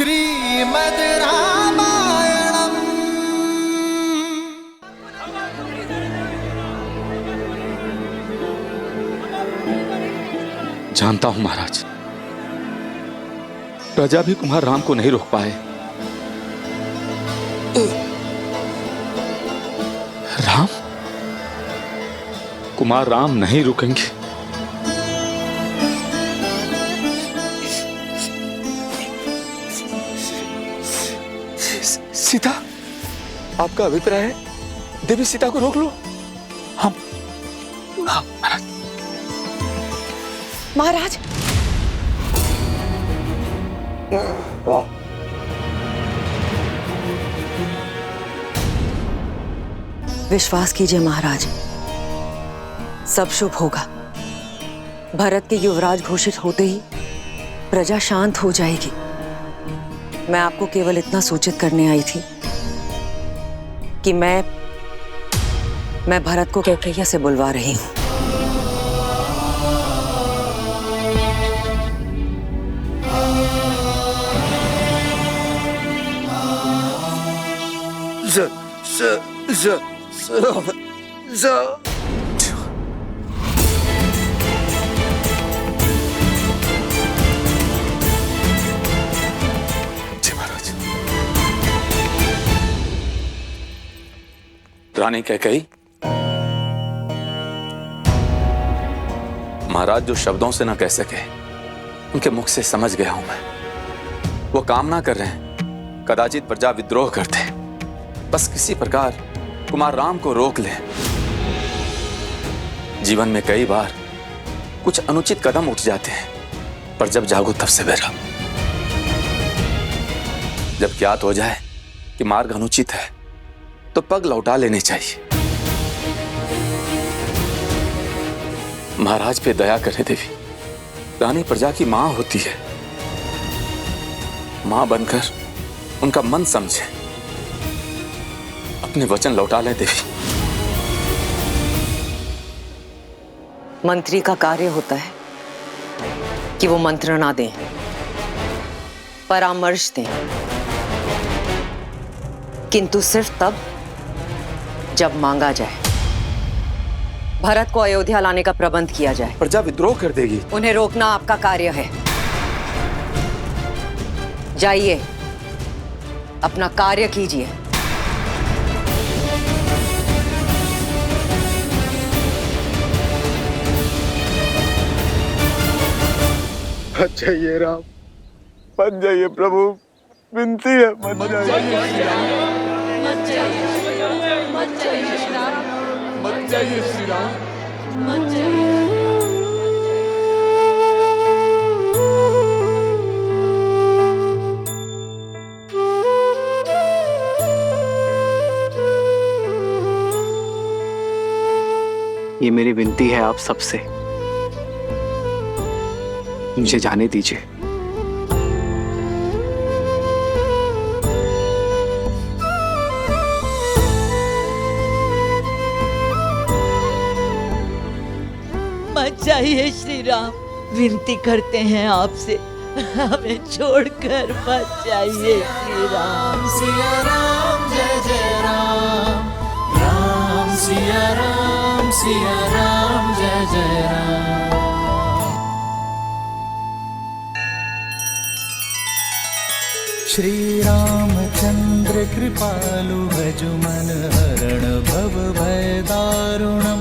श्रीमद् रामायणम्। जानता हूं महाराज, प्रजा भी कुमार राम को नहीं रोक पाए। राम, कुमार राम नहीं रुकेंगे। सीता, आपका अभिप्राय है देवी सीता को रोक लो? हाँ महाराज। महाराज, विश्वास कीजिए महाराज, सब शुभ होगा। भरत के युवराज घोषित होते ही प्रजा शांत हो जाएगी। मैं आपको केवल इतना सूचित करने आई थी कि मैं भरत को कैकैया से बुलवा रही हूं। रानी कैकेयी, महाराज जो शब्दों से ना कह सके उनके मुख से समझ गया हूं मैं। वो कामना कर रहे हैं कदाचित प्रजा विद्रोह करते, बस किसी प्रकार कुमार राम को रोक ले। जीवन में कई बार कुछ अनुचित कदम उठ जाते हैं, पर जब जागो तब सवेरा। जब ज्ञात हो जाए कि मार्ग अनुचित है तो पग लौटा लेने चाहिए। महाराज पे दया करे देवी। रानी प्रजा की मां होती है, मां बनकर उनका मन समझे, अपने वचन लौटा ले देवी। मंत्री का कार्य होता है कि वो मंत्रणा दें, परामर्श दें, किंतु सिर्फ तब जब मांगा जाए। भरत को अयोध्या लाने का प्रबंध किया जाए। प्रजा विद्रोह कर देगी। उन्हें रोकना आपका कार्य है। जाइए, अपना कार्य कीजिए। मत जाइए राम, मत जाइए प्रभु, विनती है मत जाइए। मत जाइए श्री राम, मत जाइए श्री राम, मत जाइए श्री राम, मत जाइए। ये मेरी विनती है आप सबसे, मुझे जाने दीजिए। मत जाइए श्री राम, विनती करते हैं आपसे, हमें छोड़कर मत जाइए श्री राम। सिया राम जय जय राम, राम सिया राम जय जय राम। श्री रामचंद्र कृपालु भजुमन हरण भव भय दारुणम।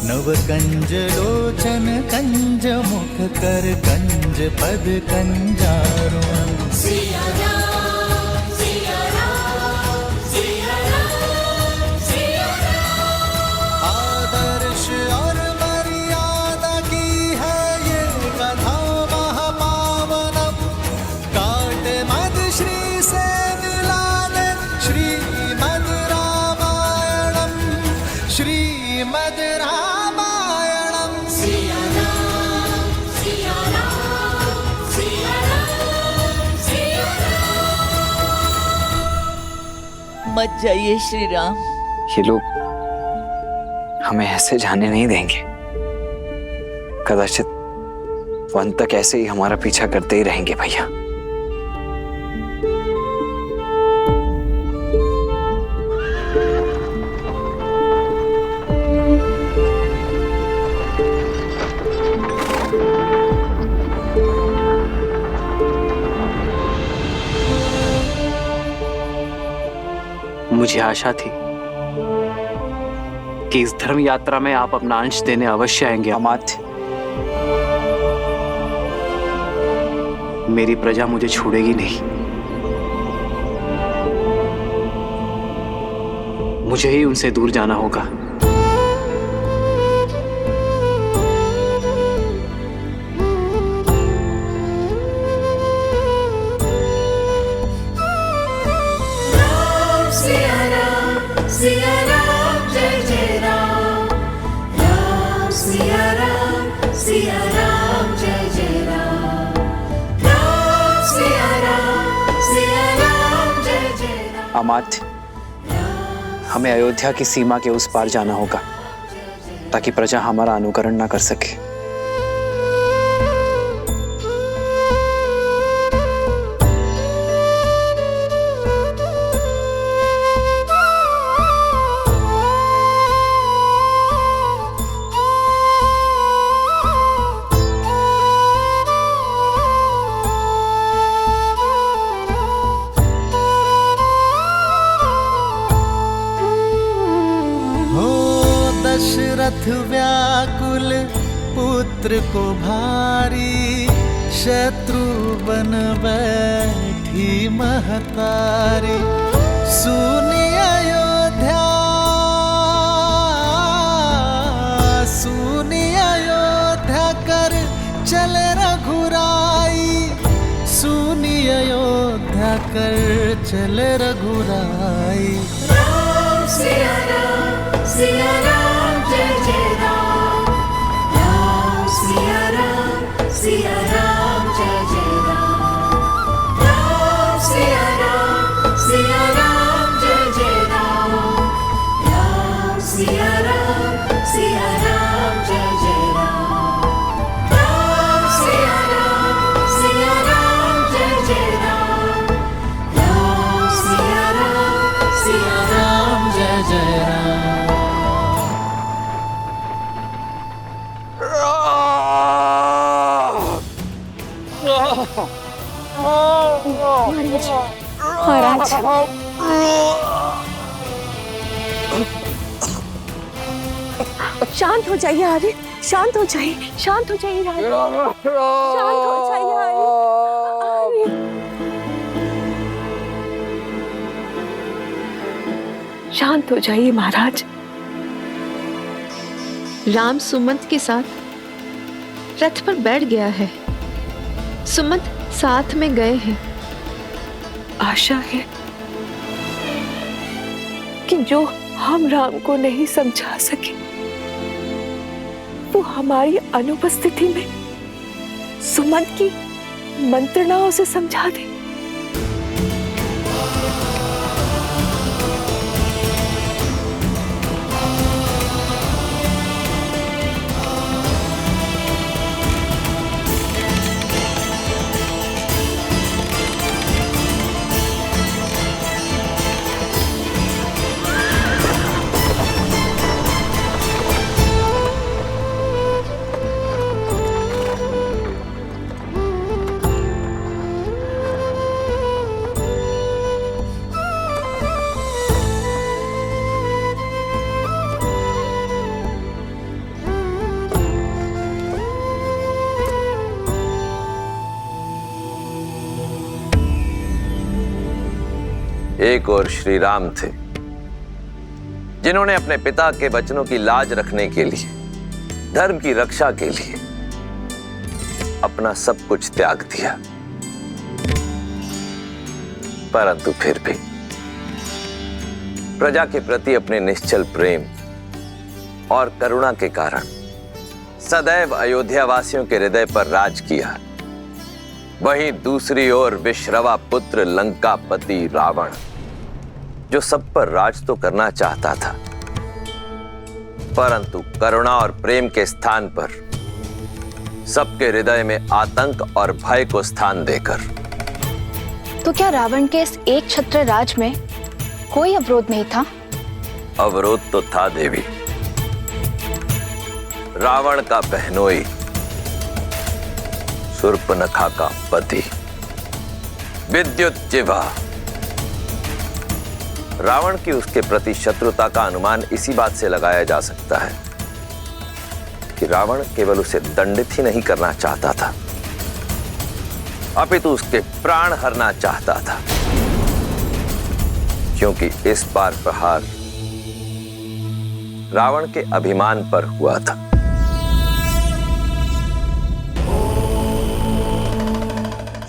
नव कंज लोचन कंज मुख कर कंज पद कंजारुणम। सिया राम सिया राम सिया राम सिया राम। आदर्श और मर्यादा की है ये कथा महापावनम। काट मद श्री से मिला दे श्रीमद् रामायणम, श्रीमद् रामायणम। सिया राम सिया राम सिया राम सिया राम। मत जाइए श्री राम। ये लोग हमें ऐसे जाने नहीं देंगे। कदाचित वन तक ऐसे ही हमारा पीछा करते ही रहेंगे भैया। मुझे आशा थी कि इस धर्म यात्रा में आप अपना अंश देने अवश्य आएंगे अमात्य। मेरी प्रजा मुझे छोड़ेगी नहीं। मुझे ही उनसे दूर जाना होगा। सिया राम जय जय राम, राम सिया राम, सिया राम जय जय राम, राम सिया राम, सिया राम जय जय राम। अमात्य, हमें अयोध्या की सीमा के उस पार जाना होगा ताकि प्रजा हमारा अनुकरण ना कर सके। दशरथ व्याकुल पुत्र को भारी, शत्रु बन बैठी महतारी। सुनी अयोध्या, सुनी अयोध्या कर चले रघुराई, सुनी अयोध्या कर चले रघुराई। राम सिया राम, सिया राम जय जय राम, राम सिया राम, सिया राम जय जय राम, राम सिया राम, सिया राम जय जय राम, राम सिया राम, सिया राम जय जय राम, राम सिया राम, सिया राम जय जय राम, राम सिया राम, सिया राम जय जय राम। महाराज, शांत हो जाइए आर्य, शांत हो जाइए, शांत हो जाइए राज, शांत हो जाइए आर्य। शांत हो जाइए महाराज। राम सुमंत के साथ रथ पर बैठ गया है। सुमंत साथ में गए हैं। आशा है कि जो हम राम को नहीं समझा सके वो हमारी अनुपस्थिति में सुमंत की मंत्रणाओं से समझा दे। एक और श्री राम थे जिन्होंने अपने पिता के वचनों की लाज रखने के लिए, धर्म की रक्षा के लिए अपना सब कुछ त्याग दिया। परंतु फिर भी प्रजा के प्रति अपने निश्चल प्रेम और करुणा के कारण सदैव अयोध्या वासियों के हृदय पर राज किया। वहीं दूसरी ओर विश्रवा पुत्र लंकापति रावण, जो सब पर राज तो करना चाहता था, परंतु करुणा और प्रेम के स्थान पर सबके हृदय में आतंक और भय को स्थान देकर। तो क्या रावण के इस एक छत्र राज में कोई अवरोध नहीं था? अवरोध तो था देवी। रावण का बहनोई शूर्पणखा का पति विद्युत जिह्वा रावण की उसके प्रति शत्रुता का अनुमान इसी बात से लगाया जा सकता है कि रावण केवल उसे दंडित ही नहीं करना चाहता था, अपितु उसके प्राण हरना चाहता था, क्योंकि इस बार प्रहार रावण के अभिमान पर हुआ था।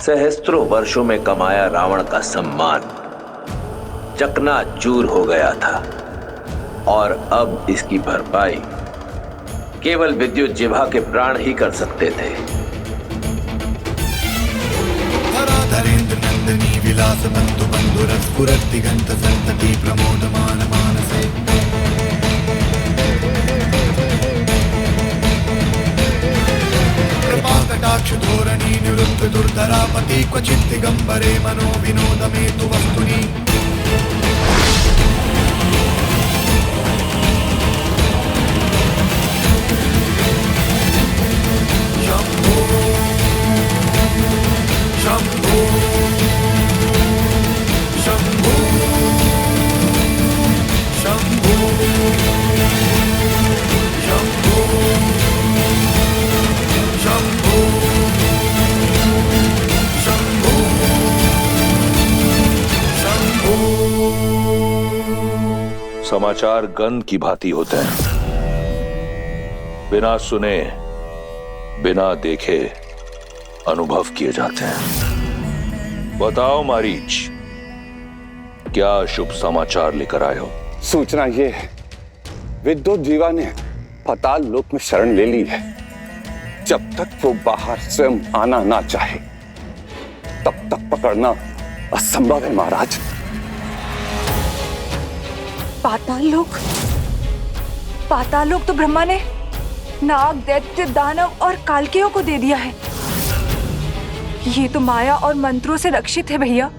सहस्त्रों वर्षों में कमाया रावण का सम्मान चकनाचूर हो गया था और अब इसकी भरपाई केवल विद्युत जिह्वा के प्राण ही कर सकते थे। धरेंद्र नंदनी विलास बंधु बंधु रसपुरत दिगंत संतति प्रमोदमान मानसे कृपा कटाक्ष धोरणी निरुद्ध दुर्धरापति क्वचित् दिगंबरे मनो विनोद में तु वस्तुनि समाचार गंध की भांति होते हैं, बिना सुने बिना देखे अनुभव किए जाते हैं। बताओ मारीच, क्या शुभ समाचार लेकर आए हो? सूचना ये है, विद्युत जीवा ने पाताल लोक में शरण ले ली है। जब तक वो बाहर स्वयं आना ना चाहे तब तक पकड़ना असंभव है महाराज। पाताल लोक तो ब्रह्मा ने नाग, दैत्य, दानव और कालकेयों को दे दिया है। ये तो माया और मंत्रों से रक्षित है भैया।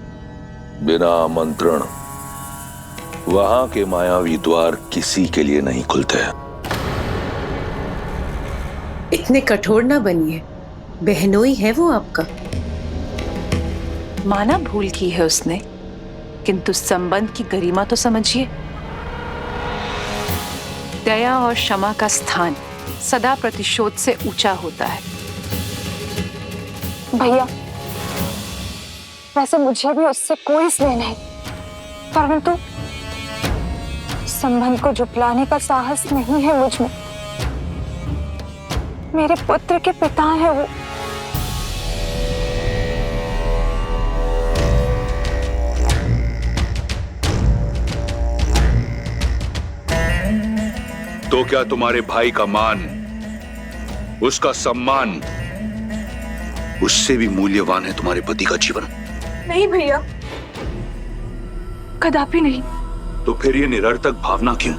बिना आमंत्रण वहां के मायावी द्वार किसी के लिए नहीं खुलते। इतने कठोर ना बनिए, बहनोई है वो आपका। माना भूल की है उसने, किंतु संबंध की गरिमा तो समझिए। दया और क्षमा का स्थान सदा प्रतिशोध से ऊंचा होता है। भैया, वैसे मुझे भी उससे कोई स्नेह नहीं, परंतु संबंध को झुठलाने का साहस नहीं है मुझ में। मेरे पुत्र के पिता हैं वो। तो क्या तुम्हारे भाई का मान, उसका सम्मान उससे भी मूल्यवान है तुम्हारे पति का जीवन? नहीं भैया, कदापि नहीं। तो फिर ये निरर्थक भावना क्यों?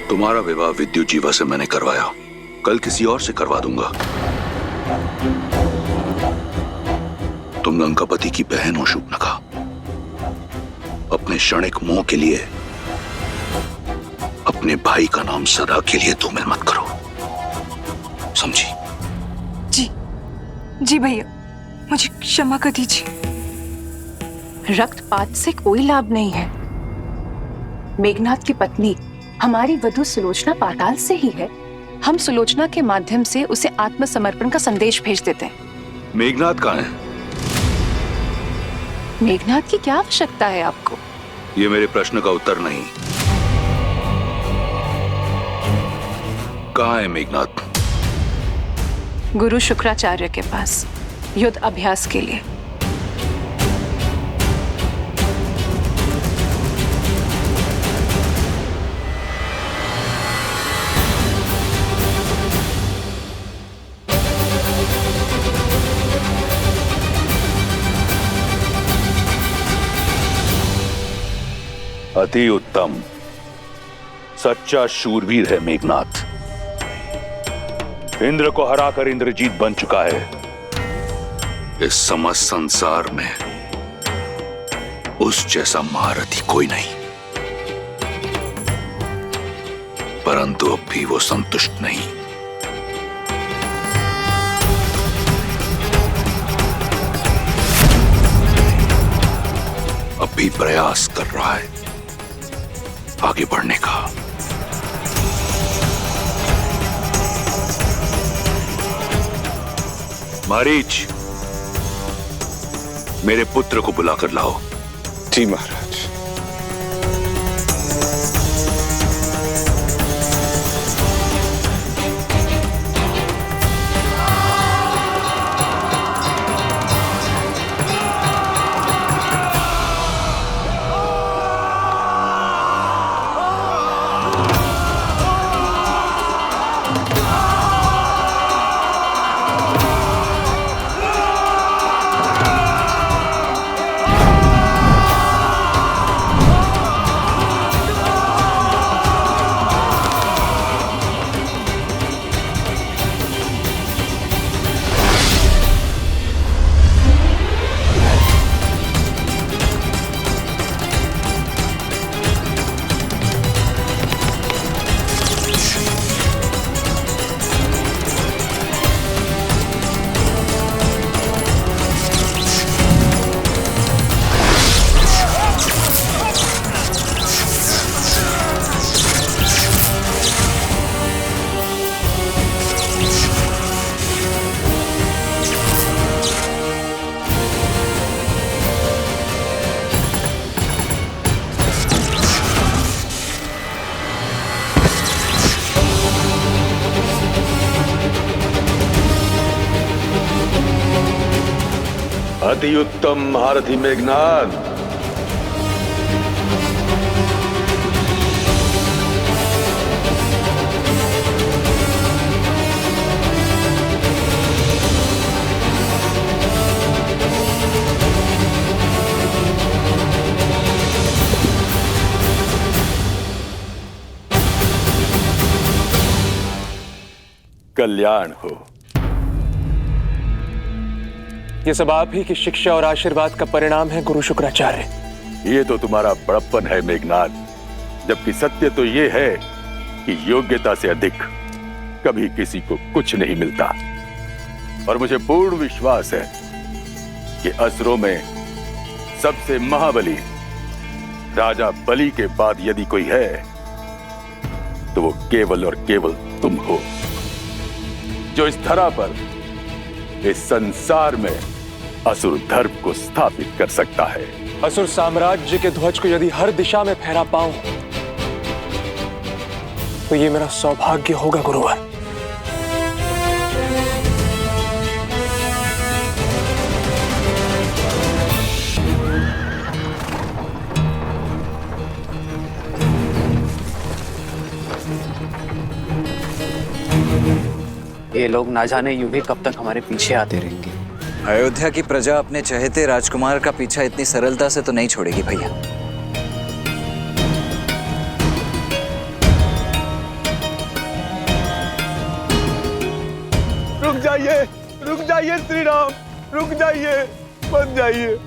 तुम्हारा विवाह विद्युत जीवा से मैंने करवाया, कल किसी और से करवा दूंगा। तुम लंकापति की बहन हो शूर्पणखा। अपने क्षणिक मोह के लिए अपने भाई का नाम सदा के लिए धूमिल मत करो, समझी? जी भैया, मुझे क्षमा कर दीजिए। रक्तपात से कोई लाभ नहीं है। मेघनाथ की पत्नी हमारी वधू सुलोचना पाताल से ही है। हम सुलोचना के माध्यम से उसे आत्मसमर्पण का संदेश भेज देते हैं। मेघनाथ कहाँ है? मेघनाथ की क्या आवश्यकता है आपको? ये मेरे प्रश्न का उत्तर नहीं। कहाँ है मेघनाथ? गुरु शुक्राचार्य के पास युद्ध अभ्यास के लिए। अति उत्तम, सच्चा शूरवीर है मेघनाथ। इंद्र को हराकर इंद्रजीत बन चुका है। इस समस्त संसार में उस जैसा महारथी कोई नहीं। परंतु अब भी वो संतुष्ट नहीं। भी प्रयास कर रहा है आगे बढ़ने का। मारीच, मेरे पुत्र को बुलाकर लाओ। जी महाराज। अति उत्तम महारथी मेघनाद। कल्याण हो। ये सब आप ही की शिक्षा और आशीर्वाद का परिणाम है गुरु शुक्राचार्य। ये तो तुम्हारा बड़प्पन है मेघनाद, जबकि सत्य तो ये है कि योग्यता से अधिक कभी किसी को कुछ नहीं मिलता। और मुझे पूर्ण विश्वास है कि असुरों में सबसे महाबली राजा बलि के बाद यदि कोई है तो वो केवल और केवल तुम हो, जो इस धरा पर, इस संसार में असुर धर्म को स्थापित कर सकता है। असुर साम्राज्य के ध्वज को यदि हर दिशा में फहरा पाऊं तो ये मेरा सौभाग्य होगा गुरुवर। ये लोग ना जाने यूं ही कब तक हमारे पीछे आते रहेंगे। अयोध्या की प्रजा अपने चहेते राजकुमार का पीछा इतनी सरलता से तो नहीं छोड़ेगी भैया। रुक जाइए श्री राम, रुक जाइए, मत जाइए।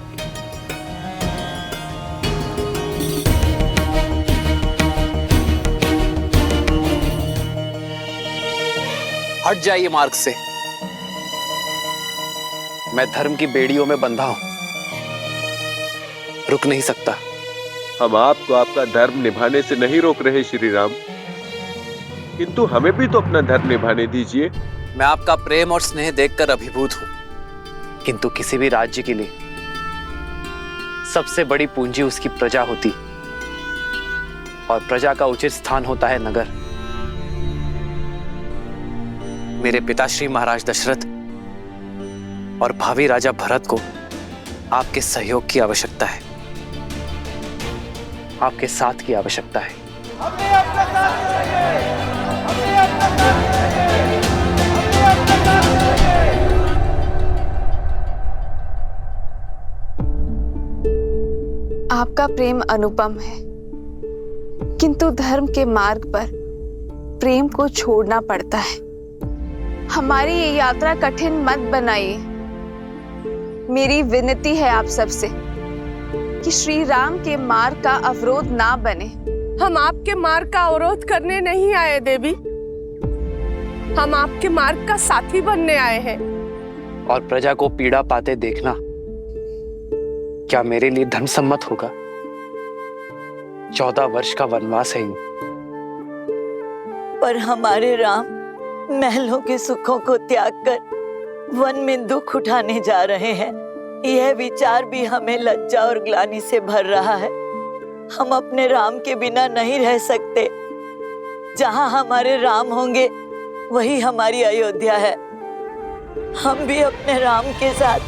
हट जाइए मार्ग से। मैं धर्म की बेड़ियों में बंधा हूं, रुक नहीं सकता। हम आपको आपका धर्म निभाने से नहीं रोक रहे श्री राम, किंतु हमें भी तो अपना धर्म निभाने दीजिए। मैं आपका प्रेम और स्नेह देखकर अभिभूत हूं, किंतु किसी भी राज्य के लिए सबसे बड़ी पूंजी उसकी प्रजा होती, और प्रजा का उचित स्थान होता है नगर। मेरे पिताश्री महाराज दशरथ और भावी राजा भरत को आपके सहयोग की आवश्यकता है, आपके साथ की आवश्यकता है। आपका प्रेम अनुपम है, किंतु धर्म के मार्ग पर प्रेम को छोड़ना पड़ता है। हमारी ये यात्रा कठिन मत बनाइए। मेरी विनती है आप सबसे कि श्री राम के मार्ग का अवरोध ना बने। हम आपके मार्ग का अवरोध करने नहीं आए देवी, हम आपके मार्ग का साथी बनने आए हैं। और प्रजा को पीड़ा पाते देखना क्या मेरे लिए धर्म सम्मत होगा? 14 वर्ष का वनवास है। पर हमारे राम महलों के सुखों को त्याग कर वन में दुख उठाने जा रहे हैं। यह विचार भी हमें लज्जा और ग्लानि से भर रहा है। हम अपने राम के बिना नहीं रह सकते। जहां हमारे राम होंगे वही हमारी अयोध्या है। हम भी अपने राम के साथ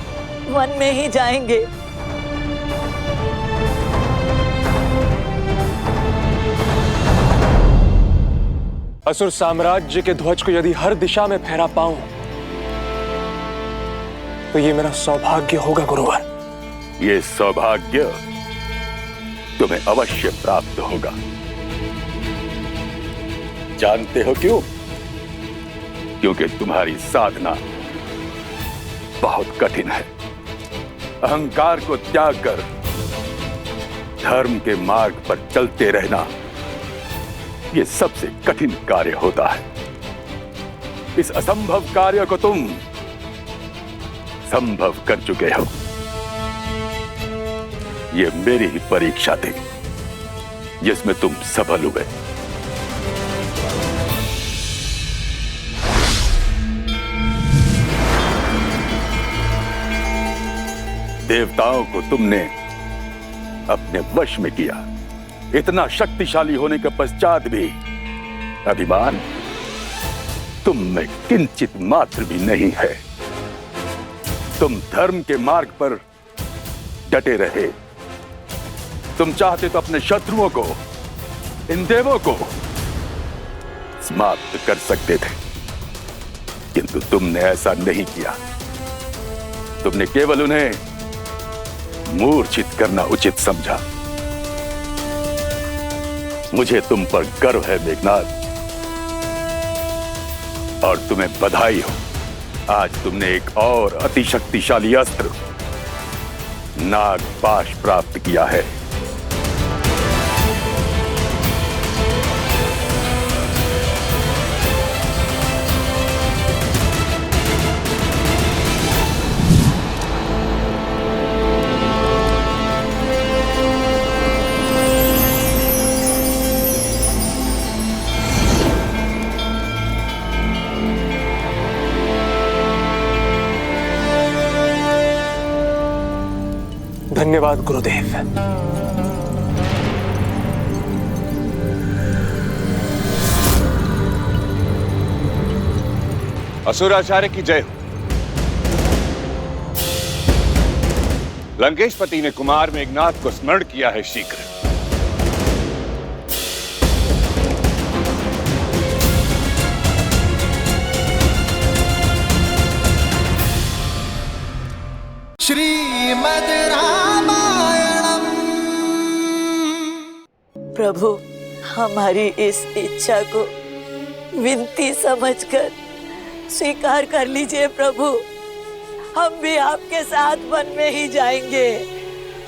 वन में ही जाएंगे। असुर साम्राज्य के ध्वज को यदि हर दिशा में फहरा पाऊं तो ये मेरा सौभाग्य होगा गुरुवर। ये सौभाग्य तुम्हें अवश्य प्राप्त होगा। जानते हो क्यों? क्योंकि तुम्हारी साधना बहुत कठिन है। अहंकार को त्याग कर धर्म के मार्ग पर चलते रहना ये सबसे कठिन कार्य होता है। इस असंभव कार्य को तुम संभव कर चुके हो। ये मेरी ही परीक्षा थी जिसमें तुम सफल हुए। देवताओं को तुमने अपने वश में किया। इतना शक्तिशाली होने के पश्चात भी अभिमान तुम में किंचित मात्र भी नहीं है। तुम धर्म के मार्ग पर डटे रहे। तुम चाहते तो अपने शत्रुओं को, इन देवों को समाप्त कर सकते थे, किंतु तुमने ऐसा नहीं किया। तुमने केवल उन्हें मूर्छित करना उचित समझा। मुझे तुम पर गर्व है मेघनाद, और तुम्हें बधाई हो। आज तुमने एक और अतिशक्तिशाली अस्त्र नागपाश प्राप्त किया है। धन्यवाद गुरुदेव। असुराचार्य की जय हो। लंकेशपति ने कुमार मेघनाद को स्मरण किया है शीघ्र। श्रीमद् रामायणम। प्रभु, हमारी इस इच्छा को विनती समझकर स्वीकार कर लीजिए प्रभु। हम भी आपके साथ वन में ही जाएंगे।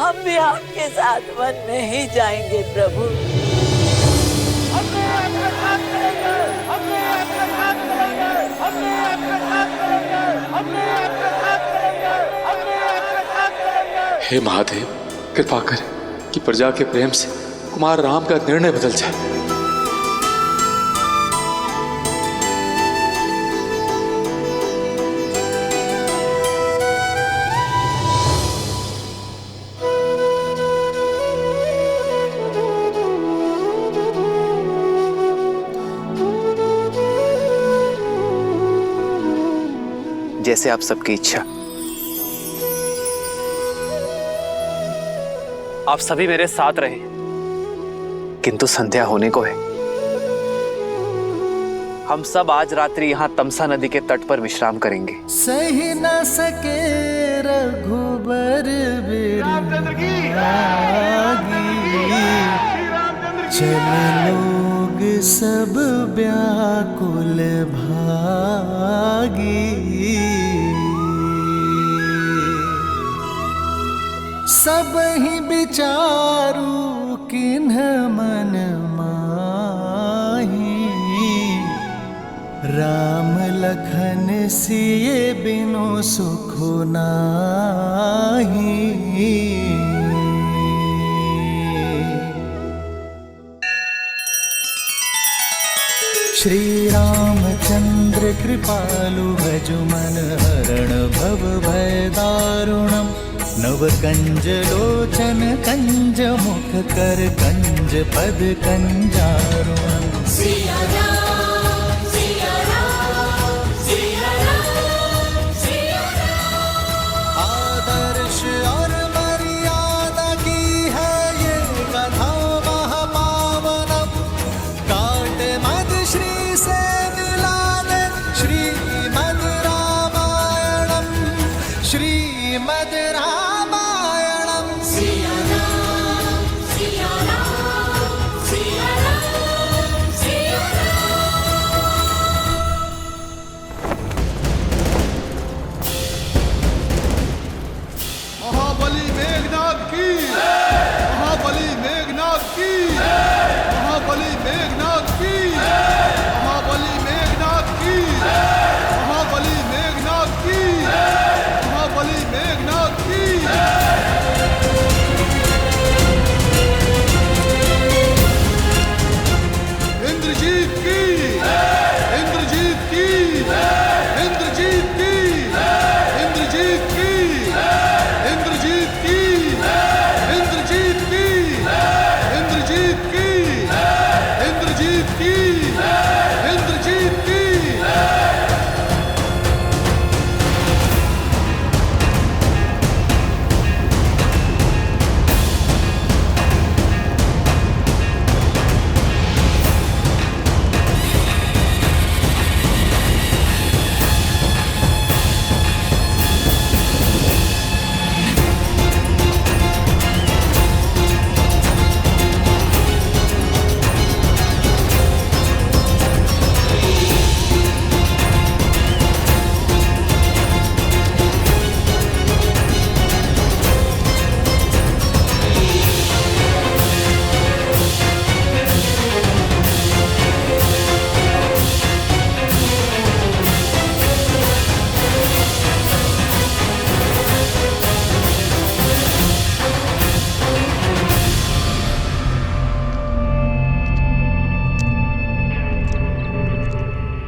हम भी आपके साथ वन में ही जाएंगे प्रभु। हे महादेव, कृपा करें कि प्रजा के प्रेम से कुमार राम का निर्णय बदल जाए। जैसे आप सबकी इच्छा। आप सभी मेरे साथ रहे, किंतु संध्या होने को है। हम सब आज रात्रि यहाँ तमसा नदी के तट पर विश्राम करेंगे। सही न सके रघुबर बिरही, चल लोग सब व्याकुल भागी। सब ही विचारू किन्ह मन माही, राम लखन सिए बिनु सुख नाही। कृपालु भजु मन हरण भव भय दारुणम नव कंज लोचन कंज मुख कर कंज पद कंजारुणम सिया राम सिया राम सिया राम सिया राम। आदर्श और मर्यादा की है ये कथा महापावनम काट मद श्री से मिला दे श्रीमद रामायणम श्रीमद रामायणम सिया राम सिया राम सिया राम सिया महाबली मेघनाथ की महाबली मेघनाथ की महाबली मेघनाथ की महाबली मेघनाथ की महाबली मेघनाथ की महाबली मेघनाथ की। इंद्रजीत की इंद्रजीत की इंद्रजीत की इंद्रजीत की इंद्रजीत की इंद्रजीत की इंद्रजीत की इंद्रजीत की इंद्रजीत की।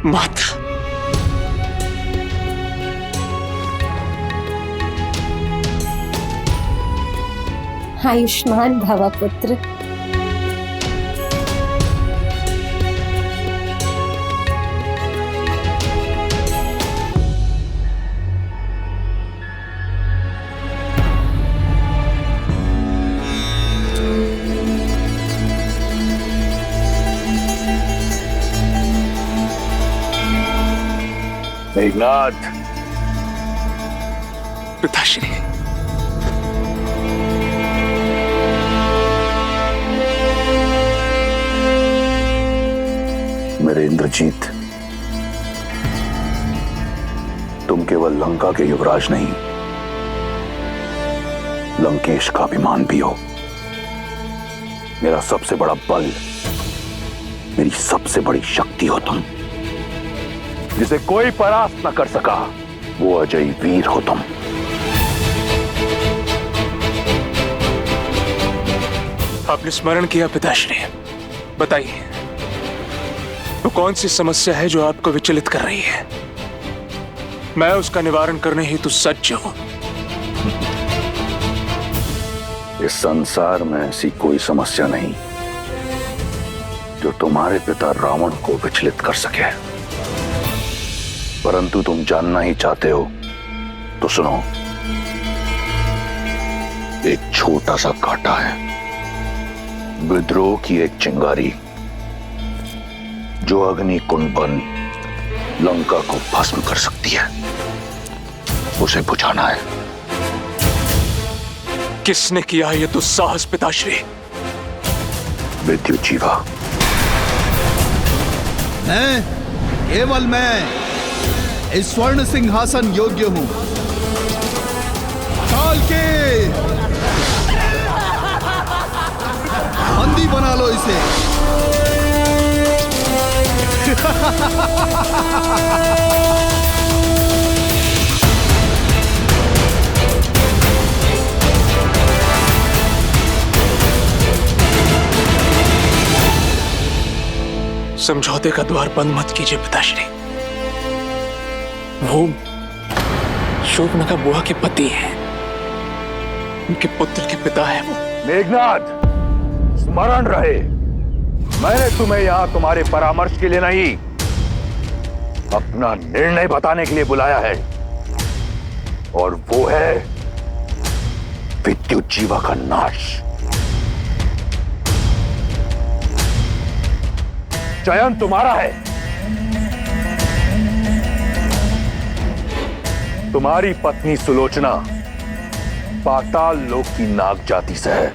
माता आयुष्मान भव पुत्र। मेघनाथ पिताश्री मेरे इंद्रजीत, तुम केवल लंका के युवराज नहीं, लंकेश का अभिमान भी हो। मेरा सबसे बड़ा बल, मेरी सबसे बड़ी शक्ति हो तुम। जिसे कोई परास्त न कर सका, वो अजय वीर हो तुम। आपने स्मरण किया पिताश्री, बताइए वो कौन सी समस्या है जो आपको विचलित कर रही है? मैं उसका निवारण करने हेतु सज्ज हूं। इस संसार में ऐसी कोई समस्या नहीं जो तुम्हारे पिता रावण को विचलित कर सके। परंतु तुम जानना ही चाहते हो तो सुनो। एक छोटा सा कांटा है, विद्रोह की एक चिंगारी जो अग्नि कुंड बन लंका को भस्म कर सकती है। उसे बुझाना है। किसने किया ये दुस्साहस पिताश्री? विद्युजीवा। मैं, केवल मैं इस स्वर्ण सिंहासन योग्य हूं। काल के बंदी बना लो इसे। समझौते का द्वार बंद मत कीजिए पिताश्री। वो शोभनका बुआ के पति हैं, उनके पुत्र के पिता हैं वो। मेघनाथ, स्मरण रहे, मैंने तुम्हें यहां तुम्हारे परामर्श के लिए नहीं, अपना निर्णय बताने के लिए बुलाया है, और वो है विद्युत जीवा का नाश। चयन तुम्हारा है। तुम्हारी पत्नी सुलोचना पाताल लोक की नाग जाति से है,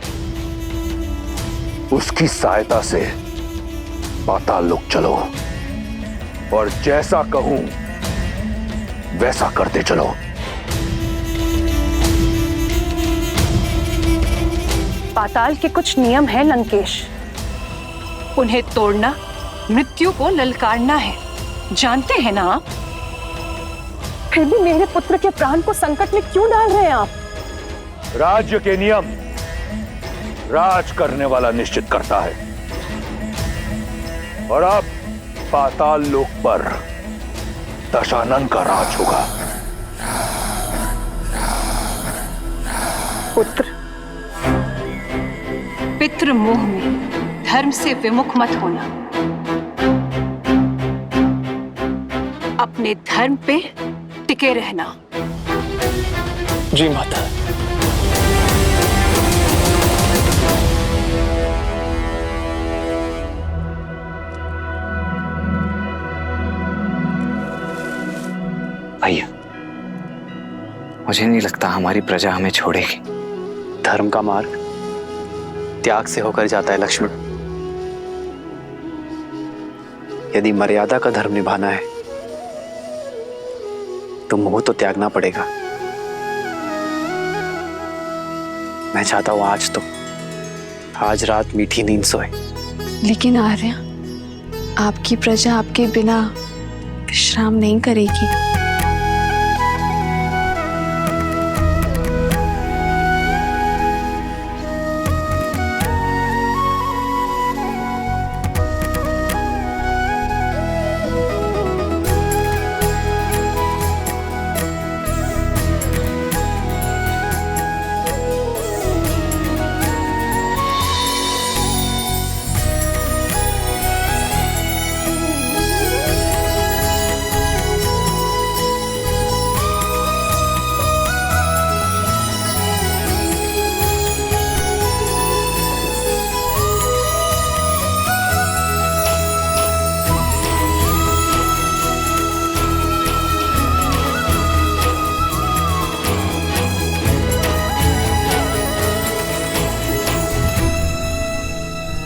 उसकी सहायता से पाताल लोक चलो और जैसा कहूं वैसा करते चलो। पाताल के कुछ नियम हैं लंकेश, उन्हें तोड़ना मृत्यु को ललकारना है, जानते हैं ना आप? फिर भी मेरे पुत्र के प्राण को संकट में क्यों डाल रहे हैं आप? राज्य के नियम राज करने वाला निश्चित करता है, और अब पाताल लोक पर दशानन का राज होगा। पुत्र, पितृ मोह में धर्म से विमुख मत होना, अपने धर्म पे टिके रहना। जी माता। भैया, मुझे नहीं लगता हमारी प्रजा हमें छोड़ेगी। धर्म का मार्ग त्याग से होकर जाता है लक्ष्मण। यदि मर्यादा का धर्म निभाना है तो मोह तो त्यागना पड़ेगा। मैं चाहता हूं आज रात मीठी नींद सोए। लेकिन आर्या, आपकी प्रजा आपके बिना विश्राम नहीं करेगी।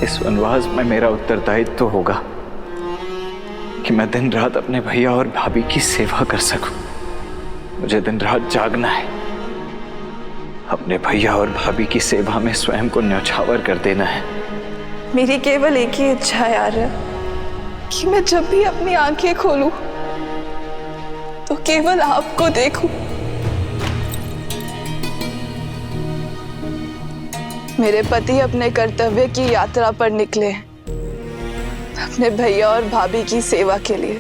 इस वनवास में मेरा उत्तरदायित्व तो होगा कि मैं दिन रात अपने भैया और भाभी की सेवा कर सकूं। मुझे दिन रात जागना है, अपने भैया और भाभी की सेवा में स्वयं को न्यौछावर कर देना है। मेरी केवल एक ही इच्छा है आर्या, कि मैं जब भी अपनी आंखें खोलूं तो केवल आपको देखूं। मेरे पति अपने कर्तव्य की यात्रा पर निकले हैं, अपने भैया और भाभी की सेवा के लिए।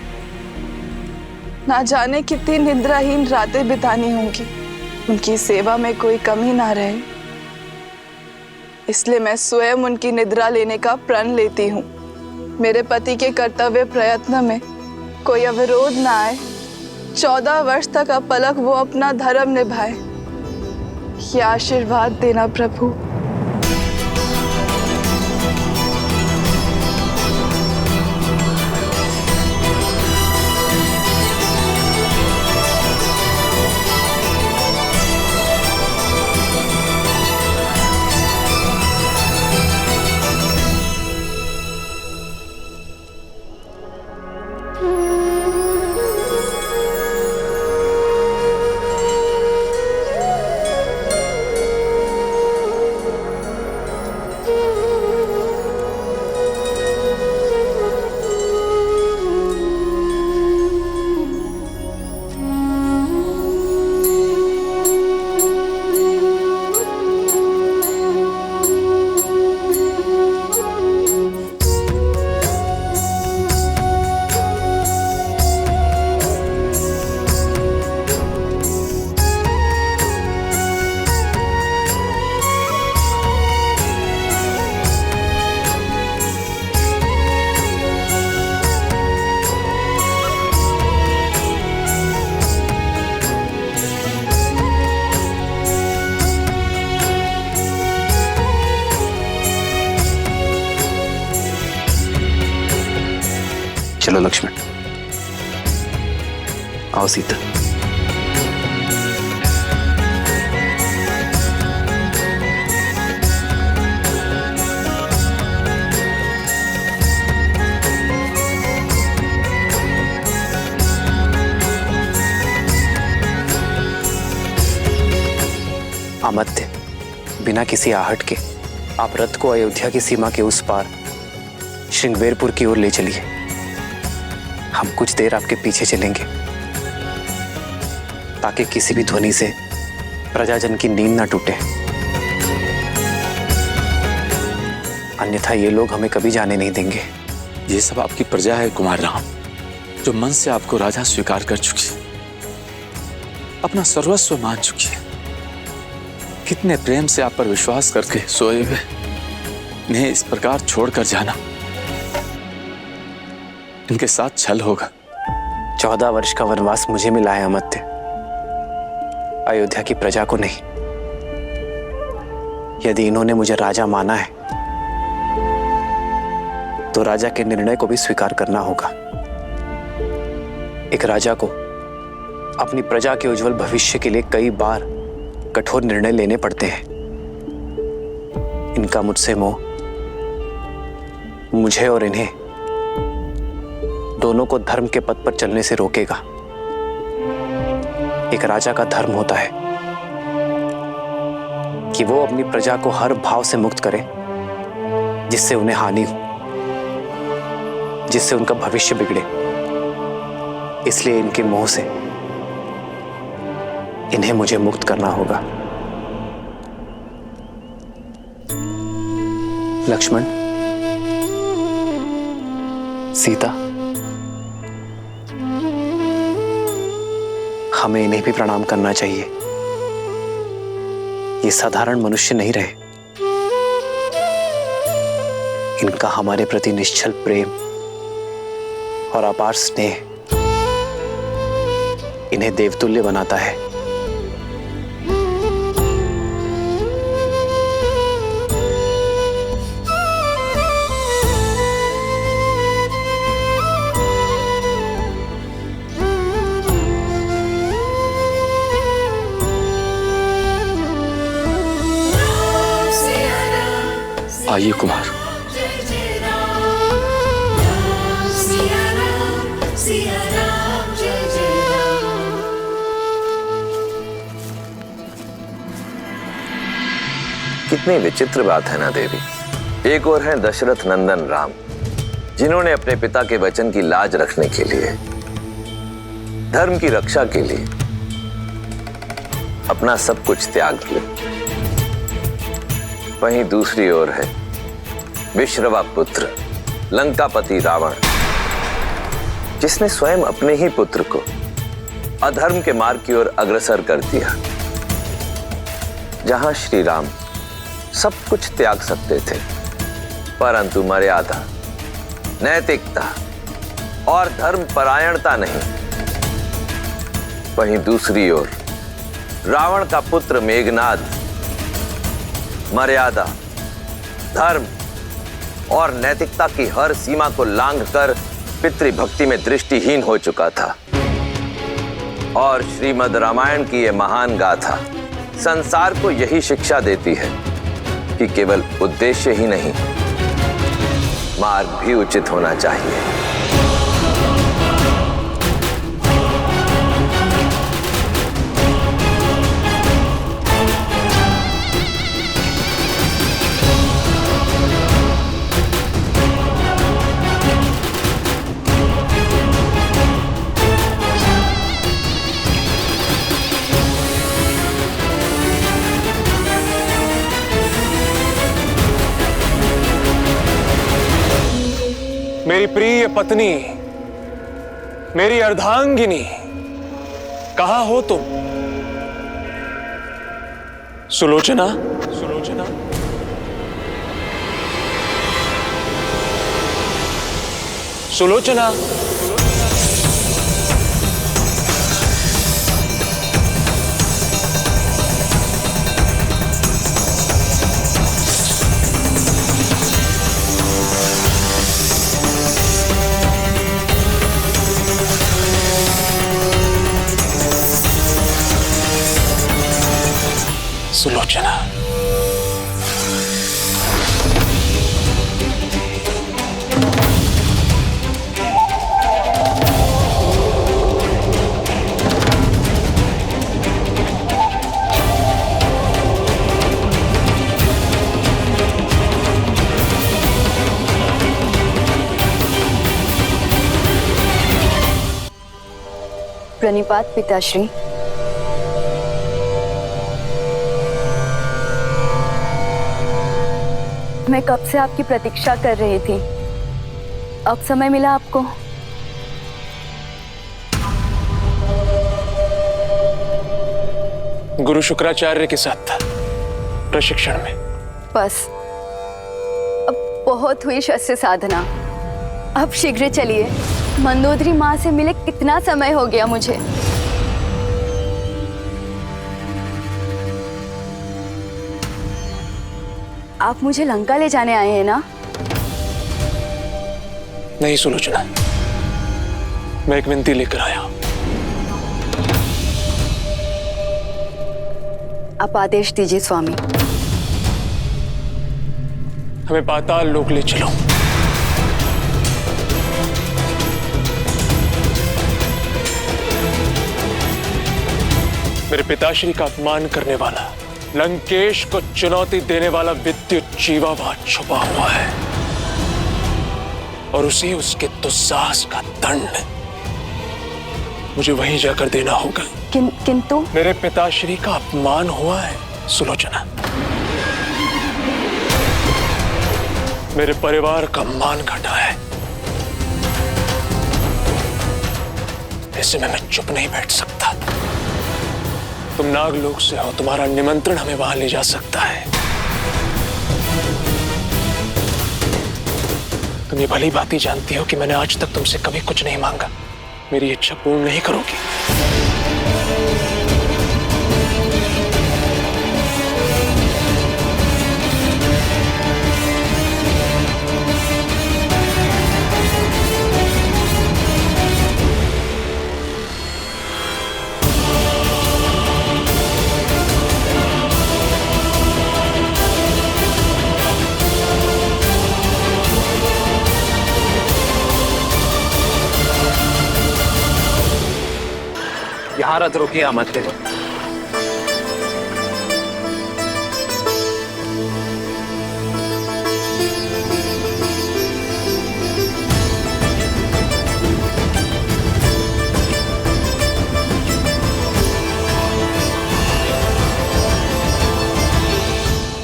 ना जाने कितनी निद्राहीन रातें बितानी होंगी, उनकी सेवा में कोई कमी ना रहे, इसलिए मैं स्वयं उनकी निद्रा लेने का प्रण लेती हूँ। मेरे पति के कर्तव्य प्रयत्न में कोई अवरोध ना आए, 14 वर्ष तक अपलक वो अपना धर्म निभाए, ये आशीर्वाद देना प्रभु। चलो लक्ष्मण, आओ सीता। अमत्य, बिना किसी आहट के आप रथ को अयोध्या की सीमा के उस पार श्रृंगवेरपुर की ओर ले चलिए। हम कुछ देर आपके पीछे चलेंगे ताकि किसी भी ध्वनि से प्रजाजन की नींद ना टूटे, अन्यथा ये लोग हमें कभी जाने नहीं देंगे। ये सब आपकी प्रजा है कुमार राम, जो मन से आपको राजा स्वीकार कर चुकी है, अपना सर्वस्व मान चुकी है। कितने प्रेम से आप पर विश्वास करके सोए हुए इन्हें इस प्रकार छोड़कर जाना, इनके साथ छल होगा। 14 वर्ष का वनवास मुझे मिला है अमत्य, अयोध्या की प्रजा को नहीं। यदि इन्होंने मुझे राजा माना है तो राजा के निर्णय को भी स्वीकार करना होगा। एक राजा को अपनी प्रजा के उज्जवल भविष्य के लिए कई बार कठोर निर्णय लेने पड़ते हैं। इनका मुझसे मोह मुझे और इन्हें दोनों को धर्म के पथ पर चलने से रोकेगा। एक राजा का धर्म होता है कि वो अपनी प्रजा को हर भाव से मुक्त करे जिससे उन्हें हानि हो, जिससे उनका भविष्य बिगड़े। इसलिए इनके मोह से इन्हें मुझे मुक्त करना होगा। लक्ष्मण, सीता, हमें इन्हें भी प्रणाम करना चाहिए। ये साधारण मनुष्य नहीं रहे। इनका हमारे प्रति निश्चल प्रेम और अपार स्नेह इन्हें देवतुल्य बनाता है। आइए कुमार। कितनी विचित्र बात है ना देवी। एक और हैं दशरथ नंदन राम, जिन्होंने अपने पिता के वचन की लाज रखने के लिए, धर्म की रक्षा के लिए अपना सब कुछ त्याग दिया। वहीं दूसरी ओर है विश्रवा पुत्र लंकापति रावण, जिसने स्वयं अपने ही पुत्र को अधर्म के मार्ग की ओर अग्रसर कर दिया। जहां श्री राम सब कुछ त्याग सकते थे, परंतु मर्यादा, नैतिकता और धर्म परायणता नहीं, वहीं दूसरी ओर रावण का पुत्र मेघनाद मर्यादा, धर्म और नैतिकता की हर सीमा को लांघकर पितृभक्ति में दृष्टिहीन हो चुका था। और श्रीमद् रामायण की यह महान गाथा संसार को यही शिक्षा देती है कि केवल उद्देश्य ही नहीं, मार्ग भी उचित होना चाहिए। मेरी प्रिय पत्नी, मेरी अर्धांगिनी, कहां हो तुम? सुलोचना, सुलोचना, सुलोचना। प्रणिपात पिताश्री। मैं कब से आपकी प्रतीक्षा कर रही थी, अब समय मिला आपको। गुरु शुक्राचार्य के साथ था प्रशिक्षण में। बस अब बहुत हुई शस्त्र साधना, अब शीघ्र चलिए। मंदोदरी माँ से मिले कितना समय हो गया मुझे। आप मुझे लंका ले जाने आए हैं ना? नहीं सुलोचना, मैं एक विनती लेकर आया हूं। आप आदेश दीजिए स्वामी। हमें पाताल लोक ले चलो। मेरे पिताश्री का अपमान करने वाला, लंकेश को चुनौती देने वाला विद्युत जीवा वहां छुपा हुआ है और उसे उसके दुस्साहस का दंड मुझे वहीं जाकर देना होगा। किंतु मेरे पिताश्री का अपमान हुआ है सुलोचना, मेरे परिवार का मान घटा है। ऐसे में मैं चुप नहीं बैठ सकता। तुम नागलोक से हो, तुम्हारा निमंत्रण हमें वहां ले जा सकता है। तुम ये भली भांति जानती हो कि मैंने आज तक तुमसे कभी कुछ नहीं मांगा। मेरी इच्छा पूर्ण नहीं करोगी। यहाँ रथ रोकिए अमात्य।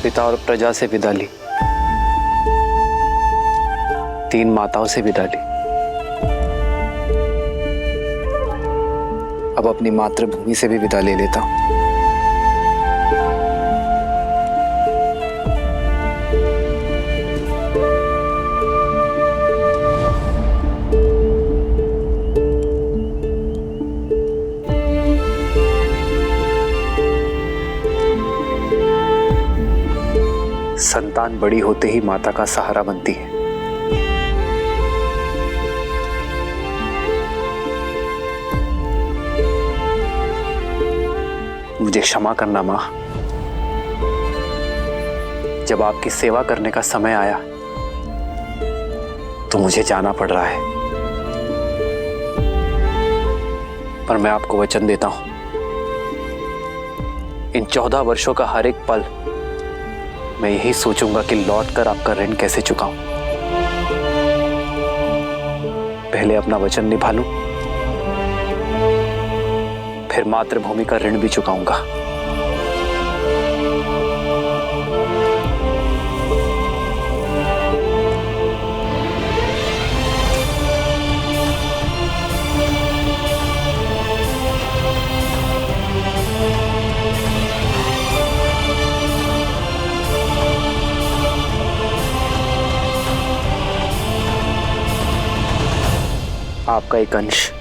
पिता और प्रजा से विदा ली, 3 माताओं से विदा ली, अब अपनी मातृभूमि से भी विदा ले लेता हूं। संतान बड़ी होते ही माता का सहारा बनती है। मुझे क्षमा करना मां, जब आपकी सेवा करने का समय आया तो मुझे जाना पड़ रहा है, पर मैं आपको वचन देता हूं, इन 14 वर्षों का हर एक पल मैं यही सोचूंगा कि लौटकर आपका ऋण कैसे चुकाऊं। पहले अपना वचन निभा लूं, फिर मातृभूमि का ऋण भी चुकाऊंगा। आपका एक अंश,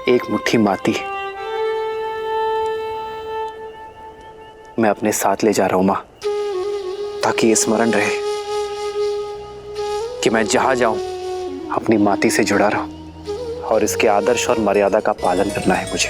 एक मुट्ठी माटी मैं अपने साथ ले जा रहा हूं मां, ताकि ये स्मरण रहे कि मैं जहां जाऊं अपनी माटी से जुड़ा रहूं और इसके आदर्श और मर्यादा का पालन करना है मुझे।